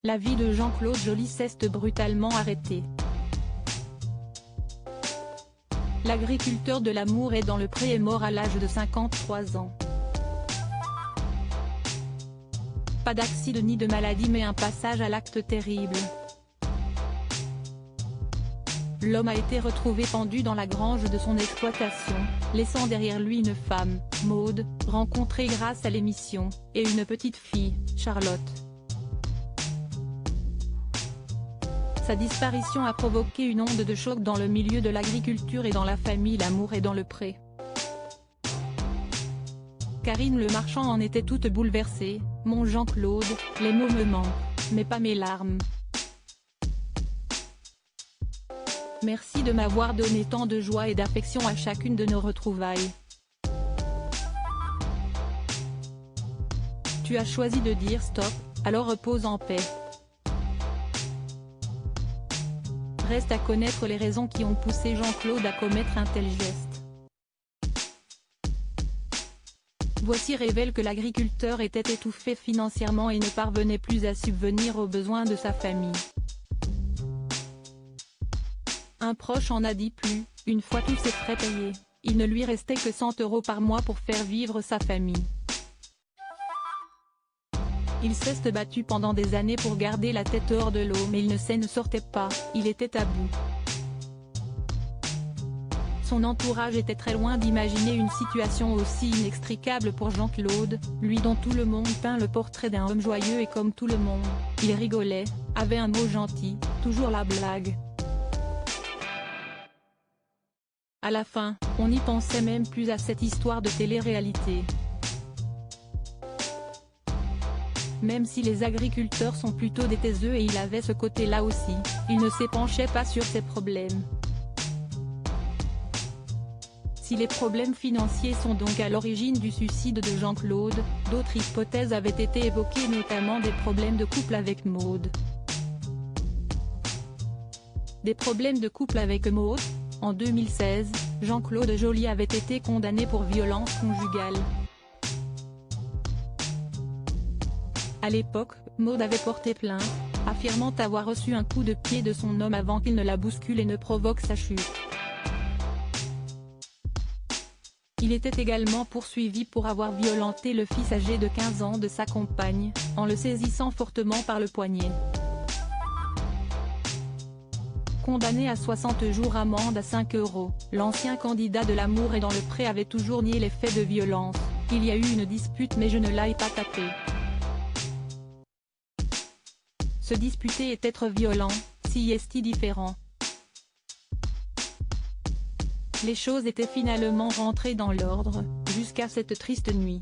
La vie de Jean-Claude Joly s'est brutalement arrêtée. L'agriculteur de l'Amour est dans le Pré est mort à l'âge de 53 ans. Pas d'accident ni de maladie mais un passage à l'acte terrible. L'homme a été retrouvé pendu dans la grange de son exploitation, laissant derrière lui une femme, Maude, rencontrée grâce à l'émission, et une petite fille, Charlotte. Sa disparition a provoqué une onde de choc dans le milieu de l'agriculture et dans la famille L'Amour est dans le Pré. Karine Le Marchand en était toute bouleversée. « Mon Jean-Claude, les mots me manquent, mais pas mes larmes. Merci de m'avoir donné tant de joie et d'affection à chacune de nos retrouvailles. Tu as choisi de dire stop, alors repose en paix. Reste à connaître les raisons qui ont poussé Jean-Claude à commettre un tel geste. Voici révèle que l'agriculteur était étouffé financièrement et ne parvenait plus à subvenir aux besoins de sa famille. Un proche en a dit plus, une fois tous ses frais payés, il ne lui restait que 100 € par mois pour faire vivre sa famille. Il s'est battu pendant des années pour garder la tête hors de l'eau mais il ne sortait pas, il était à bout. Son entourage était très loin d'imaginer une situation aussi inextricable pour Jean-Claude, lui dont tout le monde peint le portrait d'un homme joyeux et comme tout le monde, il rigolait, avait un mot gentil, toujours la blague. À la fin, on n'y pensait même plus à cette histoire de télé-réalité. Même si les agriculteurs sont plutôt des taiseux et il avait ce côté-là aussi, il ne s'épanchait pas sur ses problèmes. Si les problèmes financiers sont donc à l'origine du suicide de Jean-Claude, d'autres hypothèses avaient été évoquées notamment des problèmes de couple avec Maude. Des problèmes de couple avec Maude. En 2016, Jean-Claude Joly avait été condamné pour violence conjugale. À l'époque, Maude avait porté plainte, affirmant avoir reçu un coup de pied de son homme avant qu'il ne la bouscule et ne provoque sa chute. Il était également poursuivi pour avoir violenté le fils âgé de 15 ans de sa compagne, en le saisissant fortement par le poignet. Condamné à 60 jours amende à 5 €, l'ancien candidat de l'Amour est dans le Pré avait toujours nié les faits de violence. Il y a eu une dispute mais je ne l'ai pas tapé. Se disputer et être violent, si est différent. Les choses étaient finalement rentrées dans l'ordre, jusqu'à cette triste nuit.